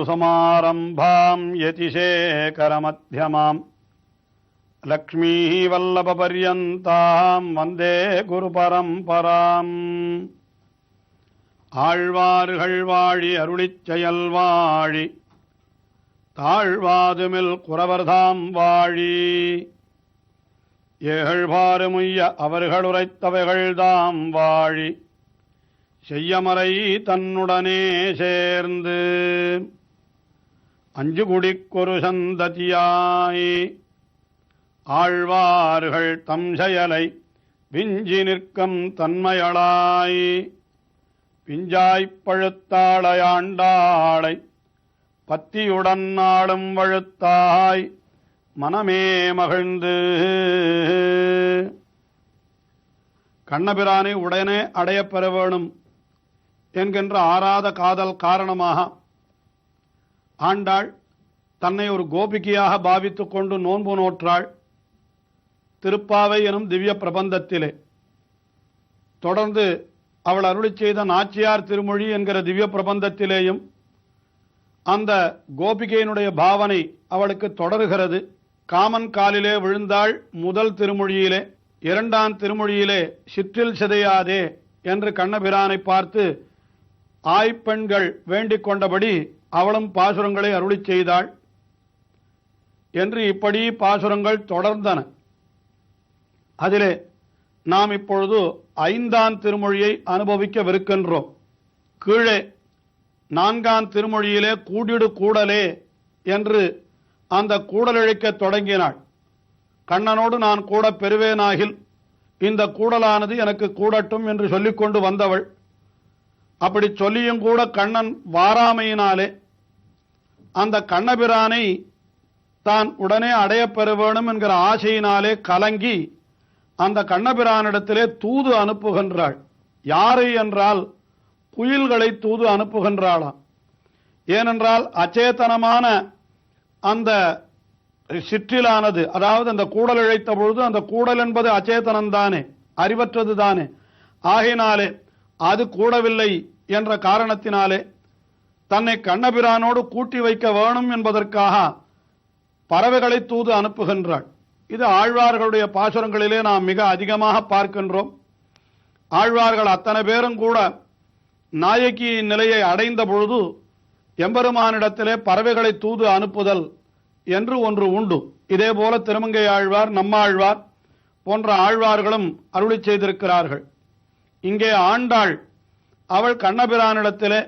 சமாரம்பாம் யதிசேகரமத்யமாம் லக்ஷ்மீவல்லபபர்யந்தாம் வந்தே குருபரம்பராம். ஆழ்வார்கள் வாழி அருளிச் செயல் வாழி தாழ்வாதுமில் குறவர்தாம் வாழி. ஏகழ்வாறுமுய்ய அவர்கள் உரைத்தவைகள்தாம் வாழி செய்யமறை தன்னுடனே சேர்ந்து அஞ்சு குடிக்கொரு சந்ததியாய் ஆழ்வார்கள் தம் செயலை விஞ்சி நிற்கும் தன்மையளாய் பிஞ்சாய்ப் பழுத்தாளையாண்டாளை பத்தியுடன் நாளும் வழுத்தாய் மனமே மகிழ்ந்து. கண்ணபிரானை உடனே அடையப் பெற வேணும் என்கின்ற ஆறாத காதல் காரணமாக ஆண்டாள் தன்னை ஒரு கோபிகையாக பாவித்துக் கொண்டு நோன்பு நோற்றாள். திருப்பாவை எனும் திவ்ய பிரபந்தத்திலே தொடர்ந்து அவள் அருளிச் செய்த நாச்சியார் திருமொழி என்கிற திவ்ய பிரபந்தத்திலேயும் அந்த கோபிகையினுடைய பாவனை அவளுக்கு தொடர்கிறது. காமன் காலிலே விழுந்தாள் முதல் திருமொழியிலே. இரண்டாம் திருமொழியிலே சிற்றில் சிதையாதே என்று கண்ணபிரானை பார்த்து ஆய்ப்பெண்கள் வேண்டிக் கொண்டபடி அவளும் பாசுரங்களை அருளிச் செய்தாள் என்று இப்படி பாசுரங்கள் தொடர்ந்தன. அதிலே நாம் இப்பொழுது ஐந்தாம் திருமொழியை அனுபவிக்கவிருக்கின்றோம். கீழே நான்காம் திருமொழியிலே கூடிடு கூடலே என்று அந்த கூடலிழைக்க தொடங்கினாள். கண்ணனோடு நான் கூட பெறுவேனாகில் இந்த கூடலானது எனக்கு கூடட்டும் என்று சொல்லிக்கொண்டு வந்தவள். அப்படி சொல்லியும் கூட கண்ணன் வாராமையினாலே அந்த கண்ணபிரானை தான் உடனே அடையப்பெற வேணும் என்கிற ஆசையினாலே கலங்கி அந்த கண்ணபிரானிடத்திலே தூது அனுப்புகின்றாள். யாரை என்றால் குயில்களை தூது அனுப்புகின்றாளாம். ஏனென்றால் அச்சேதனமான அந்த சிற்றிலானது, அதாவது அந்த கூடல் இழைத்த பொழுது அந்த கூடல் என்பது அச்சேதனம்தானே, அறிவற்றது தானே. ஆகையினாலே அது கூடவில்லை என்ற காரணத்தினாலே தன்னை கண்ணபிரானோடு கூட்டி வைக்க வேணும் என்பதற்காக பறவைகளை தூது அனுப்புகின்றாள். இது ஆழ்வார்களுடைய பாசுரங்களிலே நாம் மிக அதிகமாக பார்க்கின்றோம். ஆழ்வார்கள் அத்தனை பேரும் கூட நாயகியின் நிலையை அடைந்த பொழுது எம்பெருமானிடத்திலே பறவைகளை தூது அனுப்புதல் என்று ஒன்று உண்டு. இதே போல திருமங்கை ஆழ்வார், நம்மாழ்வார் போன்ற ஆழ்வார்களும் அருளிச் செய்திருக்கிறார்கள். இங்கே ஆண்டாள் அவள் கண்ணபிரானிடத்திலே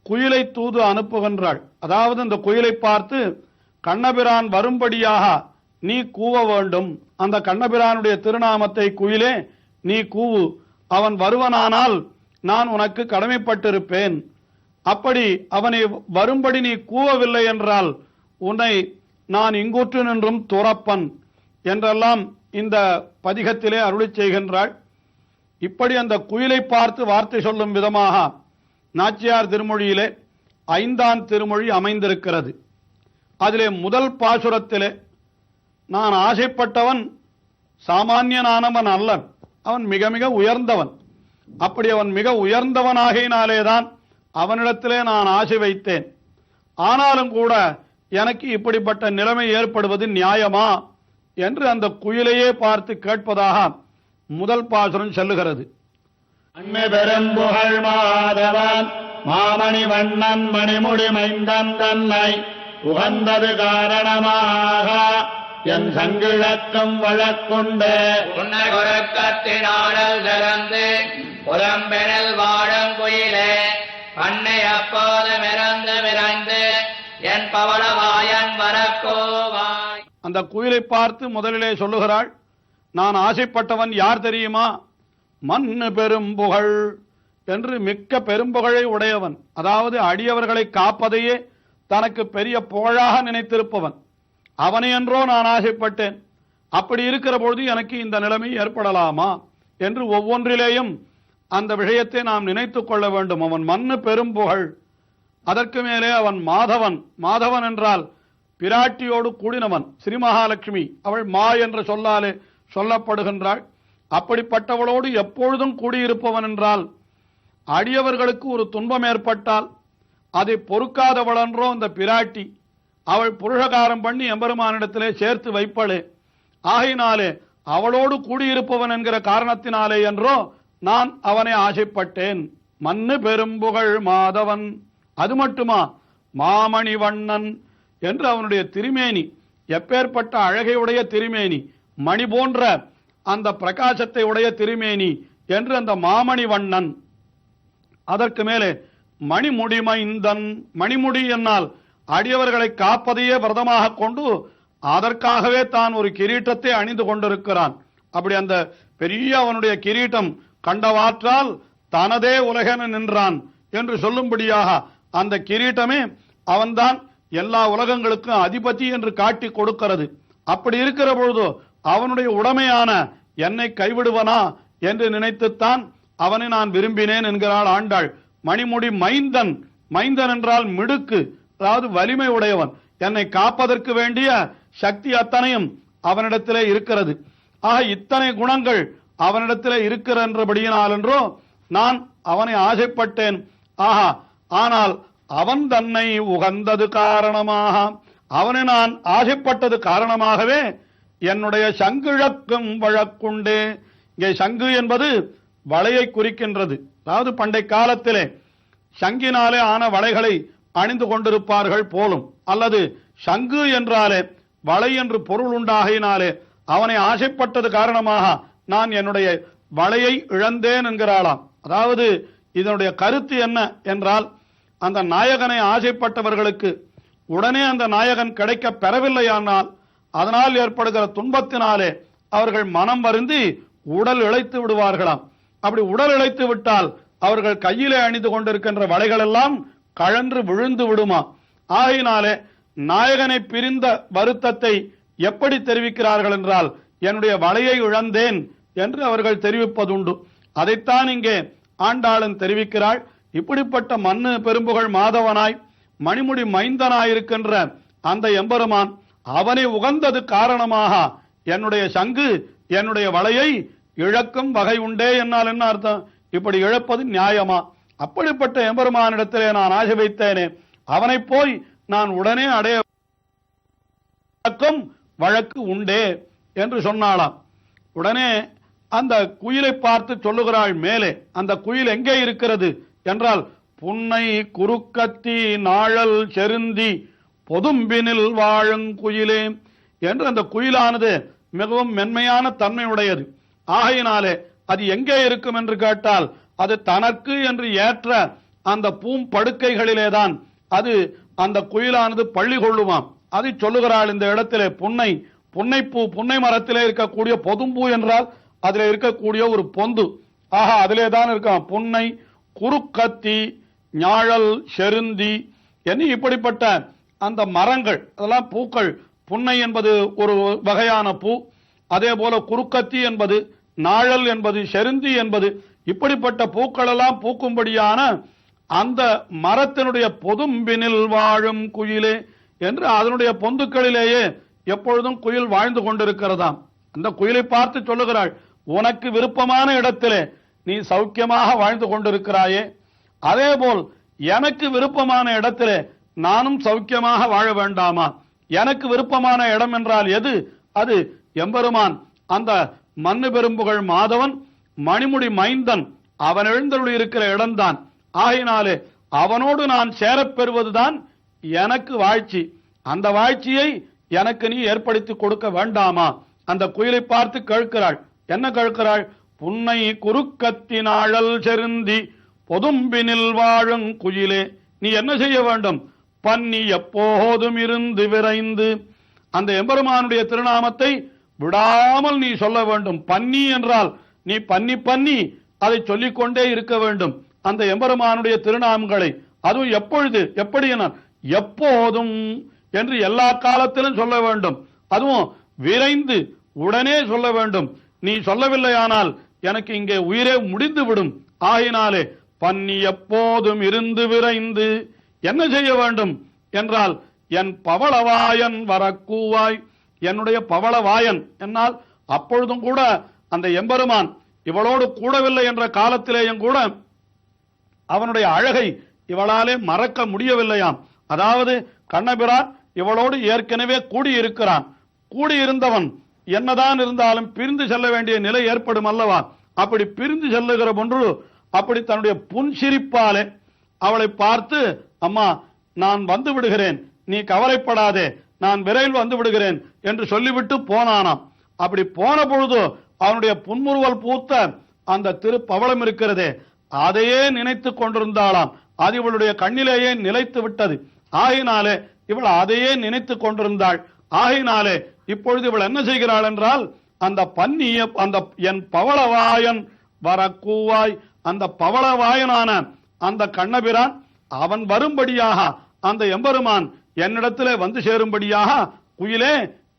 குயிலை தூது அனுப்புகின்றாள். அதாவது இந்த குயிலை பார்த்து கண்ணபிரான் வரும்படியாக நீ கூவ வேண்டும், அந்த கண்ணபிரானுடைய திருநாமத்தை குயிலே நீ கூவு, அவன் வருவனானால் நான் உனக்கு கடமைப்பட்டிருப்பேன். அப்படி அவனை வரும்படி நீ கூவவில்லை என்றால் உன்னை நான் இங்குற்று நின்றும் துறப்பன் என்றெல்லாம் இந்த பதிகத்திலே அருளிச் செய்கின்றாள். இப்படி அந்த குயிலை பார்த்து வார்த்தை சொல்லும் விதமாக நாச்சியார் திருமொழியிலே ஐந்தாம் திருமொழி அமைந்திருக்கிறது. அதிலே முதல் பாசுரத்திலே நான் ஆசைப்பட்டவன் சாமானியனானவன் அல்லன், அவன் மிக மிக உயர்ந்தவன். அப்படி அவன் மிக உயர்ந்தவனாகினாலேதான் அவனிடத்திலே நான் ஆசை வைத்தேன். ஆனாலும் கூட எனக்கு இப்படிப்பட்ட நிலைமை ஏற்படுவது நியாயமா என்று அந்த குயிலையே பார்த்து கேட்பதாக முதல் பாசுரம் சொல்லுகிறது. அன்னை பெரும்புகழ் மாதவன் மாமணி வண்ணன் மணிமுடி மைந்தன் தன்னை உகந்தது காரணமாக என் சங்கிழக்கம் வழக்குண்டு உன்னை குறுக்கத்தினாடல் சிறந்து புறம்பெனில் வாழும் குயிலே பண்ணை அப்போது மிறந்து விரைந்து என் பவளவாயன் வரக்கோவாய். அந்த குயிலை பார்த்து முதலிலே சொல்லுகிறாள், நான் ஆசைப்பட்டவன் யார் தெரியுமா? மண்ணு பெரும்புகழ் என்று மிக்க பெரும்புகழை உடையவன். அதாவது அடியவர்களை காப்பதையே தனக்கு பெரிய புகழாக நினைத்திருப்பவன். அவனை என்றோ நான் ஆசைப்பட்டேன். அப்படி இருக்கிற பொழுது எனக்கு இந்த நிலைமை ஏற்படலாமா என்று ஒவ்வொன்றிலேயும் அந்த விஷயத்தை நாம் நினைத்துக் கொள்ள வேண்டும். அவன் மண்ணு பெரும்புகழ், அதற்கு மேலே அவன் மாதவன். மாதவன் என்றால் பிராட்டியோடு கூடினவன். ஸ்ரீ மகாலட்சுமி அவள் மா என்ற சொல்லாலே சொல்லப்படுகின்றாள். அப்படிப்பட்டவளோடு எப்பொழுதும் கூடியிருப்பவன் என்றால் அடியவர்களுக்கு ஒரு துன்பம் ஏற்பட்டால் அதை பொறுக்காதவளன்றோ இந்த பிராட்டி, அவள் புருஷகாரம் பண்ணி எம்பெருமானிடத்திலே சேர்த்து வைப்பளே, ஆகையினாலே அவளோடு கூடியிருப்பவன் என்கிற காரணத்தினாலே என்றோ நான் அவனை ஆசைப்பட்டேன். மன்னு பெரும்புகழ் மாதவன், அது மட்டுமா, மாமணி வண்ணன் என்று அவனுடைய திருமேனி, எப்பேற்பட்ட அழகையுடைய திருமேனி, மணி போன்ற அந்த பிரகாசத்தை உடைய திருமேனி என்று அந்த மாமணி வண்ணன். அதற்கு மேலே மணிமுடி மைந்தன், மணிமுடி என்னால் அடியவர்களை காப்பதையே விரதமாக கொண்டு அதற்காகவே தான் ஒரு கிரீட்டத்தை அணிந்து கொண்டிருக்கிறான். அப்படி அந்த பெரிய அவனுடைய கிரீட்டம் கண்டவாற்றால் தனதே உலகென நின்றான் என்று சொல்லும்படியாக அந்த கிரீட்டமே அவன்தான் எல்லா உலகங்களுக்கும் அதிபதி என்று காட்டி கொடுக்கிறது. அப்படி இருக்கிற பொழுது அவனுடைய உடமையான என்னை கைவிடுவனா என்று நினைத்துத்தான் அவனை நான் விரும்பினேன் என்கிறாள் ஆண்டாள். மணிமுடி மைந்தன், மைந்தன் என்றால் மிடுக்கு, அதாவது வலிமை உடையவன். என்னை காப்பதற்கு வேண்டிய சக்தி அத்தனையும் அவனிடத்திலே இருக்கிறது. ஆக இத்தனை குணங்கள் அவனிடத்திலே இருக்கிறன்றபடியினால் என்றோ நான் அவனை ஆசைப்பட்டேன். ஆஹா, ஆனால் அவன் தன்னை உகந்தது காரணமாக, அவனை நான் ஆசைப்பட்டது காரணமாகவே என்னுடைய சங்கிழக்கும் வழக்குண்டே. இங்கே சங்கு என்பது வளையை குறிக்கின்றது. அதாவது பண்டை காலத்திலே சங்கினாலே ஆன வளைகளை அணிந்து கொண்டிருப்பார்கள் போலும், அல்லது சங்கு என்றாலே வளை என்று பொருள் உண்டாகினாலே அவனை ஆசைப்பட்டது காரணமாக நான் என்னுடைய வளையை இழந்தேன் என்கிறாளாம். அதாவது இதனுடைய கருத்து என்ன என்றால், அந்த நாயகனை ஆசைப்பட்டவர்களுக்கு உடனே அந்த நாயகன் கிடைக்க பெறவில்லையானால் அதனால் ஏற்படுகிற துன்பத்தினாலே அவர்கள் மனம் வருந்தி உடல் இழைத்து விடுவார்களாம். அப்படி உடல் இழைத்து விட்டால் அவர்கள் கையிலே அணிந்து கொண்டிருக்கின்ற வளைகள் எல்லாம் கழன்று விழுந்து விடுமா. ஆகையினாலே நாயகனை பிரிந்த வருத்தத்தை எப்படி தெரிவிக்கிறார்கள் என்றால், என்னுடைய வளையை இழந்தேன் என்று அவர்கள் தெரிவிப்பதுண்டு. அதைத்தான் இங்கே ஆண்டாளன் தெரிவிக்கிறாள். இப்படிப்பட்ட மண்ணு பெரும்புகழ் மாதவனாய் மணிமுடி மைந்தனாயிருக்கின்ற அந்த எம்பெருமான் அவனை உகந்தது காரணமாக என்னுடைய சங்கு என்னுடைய வளையை இழக்கும் வகை உண்டே. என்னால் என்ன அர்த்தம்? இப்படி இழப்பது நியாயமா? அப்படிப்பட்ட எம்பெருமானிடத்திலே நான் ஆசை வைத்தேனே, அவனை போய் நான் உடனே அடைய வழக்கு உண்டே என்று சொன்னாளாம். உடனே அந்த குயிலை பார்த்து சொல்லுகிறாள் மேலே. அந்த குயில் எங்கே இருக்கிறது என்றால், புன்னை குறுக்கத்தி நாழல் செருந்தி பொதும்பினில் வாழும் குயிலே என்று அந்த குயிலானது மிகவும் மென்மையான தன்மையுடையது. ஆகையினாலே அது எங்கே இருக்கும் என்று கேட்டால், அது தனக்கு என்று ஏற்ற அந்த பூம்படுக்கைகளிலேதான் அது அந்த குயிலானது பள்ளி கொள்ளுமாம். அதை சொல்லுகிறாள் இந்த இடத்திலே. புன்னைப்பூ, புன்னை மரத்திலே இருக்கக்கூடிய பொதும்பூ என்றால் அதில் இருக்கக்கூடிய ஒரு பொந்து. ஆஹா, அதிலே தான் இருக்கான். புன்னை குறுக்கத்தி ஞாழல் செருந்தி என்று இப்படிப்பட்ட அந்த மரங்கள், அதெல்லாம் பூக்கள். புன்னை என்பது ஒரு வகையான பூ, அதே போல குறுக்கத்தி என்பது, நாழல் என்பது, செருந்தி என்பது, இப்படிப்பட்ட பூக்கள் எல்லாம் பூக்கும்படியான அந்த மரத்தினுடைய பொதும்பினில் வாழும் குயிலே என்று அதனுடைய பொந்துக்களிலேயே எப்பொழுதும் குயில் வாழ்ந்து கொண்டிருக்கிறதாம். அந்த குயிலை பார்த்து சொல்லுகிறாள், உனக்கு விருப்பமான இடத்திலே நீ சௌக்கியமாக வாழ்ந்து கொண்டிருக்கிறாயே, அதேபோல் எனக்கு விருப்பமான இடத்திலே நானும் சௌக்கியமாக வாழ வேண்டாமா? எனக்கு விருப்பமான இடம் என்றால் எது? அது எம்பெருமான் அந்த மண்ணு பெரும்புகழ் மாதவன் மணிமுடி மைந்தன் அவன் எழுந்தருளி இருக்கிற இடம்தான். ஆகையினாலே அவனோடு நான் சேரப்பெறுவதுதான் எனக்கு வாழ்ச்சி. அந்த வாழ்ச்சியை எனக்கு நீ ஏற்படுத்தி கொடுக்க வேண்டாமா? அந்த குயிலை பார்த்து கேட்கிறாள். என்ன கேட்கிறாள்? புன்னை குறுக்கத்தினாழல் செருந்தி பொதும்பினில் வாழும் குயிலே, நீ என்ன செய்ய வேண்டும்? பன்னி எப்போதும் இருந்து விரைந்து, அந்த எம்பெருமானுடைய திருநாமத்தை விடாமல் நீ சொல்ல வேண்டும். பன்னி என்றால் நீ பன்னி பன்னி அதை சொல்லிக்கொண்டே இருக்க வேண்டும் அந்த எம்பெருமானுடைய திருநாமங்களை. அதுவும் எப்பொழுது, எப்படி என, எப்போதும் என்று எல்லா காலத்திலும் சொல்ல வேண்டும். அதுவும் விரைந்து உடனே சொல்ல வேண்டும். நீ சொல்லவில்லையானால் எனக்கு இங்கே உயிரே முடிந்து விடும். ஆகினாலே பன்னி எப்போதும் இருந்து விரைந்து என்ன செய்ய வேண்டும் என்றால், என் பவளவாயன் வரக்கூவாய், என்னுடைய பவளவாயன் என்னால் அப்பொழுதும் கூட அந்த எம்பெருமான் இவளோடு கூடவில்லை என்ற காலத்திலேயும் கூட அவனுடைய அழகை இவளாலே மறக்க முடியவில்லையாம். அதாவது கண்ணபிரான் இவளோடு ஏற்கனவே கூடியிருக்கிறான். கூடியிருந்தவன் என்னதான் இருந்தாலும் பிரிந்து செல்ல வேண்டிய நிலை ஏற்படும் அல்லவா? அப்படி பிரிந்து செல்லுகிற ஒன்று அப்படி தன்னுடைய புன்சிரிப்பாலே அவளை பார்த்து, அம்மா நான் வந்து விடுகிறேன், நீ கவலைப்படாதே, நான் விரைவில் வந்து விடுகிறேன் என்று சொல்லிவிட்டு போனானாம். அப்படி போன பொழுது அவனுடைய புன்முறுவல் பூத்த அந்த திருப்பவளம் இருக்கிறதே, அதையே நினைத்து கொண்டிருந்தாளாம். அது இவளுடைய கண்ணிலேயே நிலைத்து விட்டது. ஆகினாலே இவள் அதையே நினைத்து கொண்டிருந்தாள். ஆகினாலே இப்பொழுது இவள் என்ன செய்கிறாள் என்றால், அந்த பன்னிய அந்த என் பவளவாயன் வரக்கூவாய், அந்த பவளவாயனான அந்த கண்ணபிரான் அவன் வரும்படியாக, அந்த எம்பெருமான் என்னிடத்திலே வந்து சேரும்படியாக, குயிலே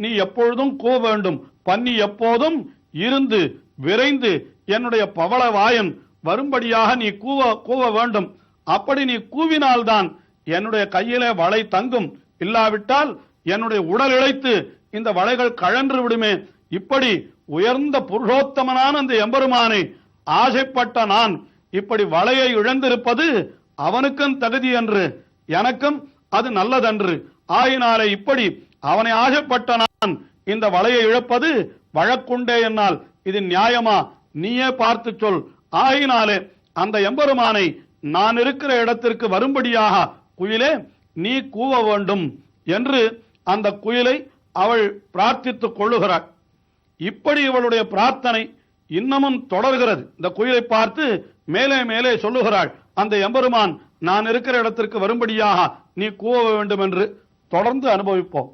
நீ எப்பொழுதும் கூவ வேண்டும், பன்னி எப்போதும் இருந்து விரைந்து என்னுடைய பவளவாயன் வரும்படியாக நீ கூவ வேண்டும். அப்படி நீ கூவினால்தான் என்னுடைய கையிலே வளை தங்கும், இல்லாவிட்டால் என்னுடைய உடல் இழைத்து இந்த வளைகள் கழன்று விடுமே. இப்படி உயர்ந்த புருஷோத்தமனான அந்த எம்பெருமானை ஆசைப்பட்ட நான் இப்படி வளையை இழந்திருப்பது அவனுக்கும் தகுதி என்று, எனக்கும் அது நல்லதன்று. ஆயினாலே இப்படி அவனை ஆசைப்பட்ட நான் இந்த வளையை இழப்பது வழக்குண்டே என்னால் இது நியாயமா? நீயே பார்த்து சொல். ஆயினாலே அந்த எம்பெருமானை நான் இருக்கிற இடத்திற்கு வரும்படியாக குயிலே நீ கூவ வேண்டும் என்று அந்த குயிலை அவள் பிரார்த்தித்துக் கொள்ளுகிறாள். இப்படி இவளுடைய பிரார்த்தனை இன்னமும் தொடர்கிறது. இந்த குயிலை பார்த்து மேலே மேலே சொல்லுகிறாள், அந்த எம்பெருமான் நான் இருக்கிற இடத்திற்கு வரும்படியாக நீ கூவ வேண்டும் என்று. தொடர்ந்து அனுபவிப்போம்.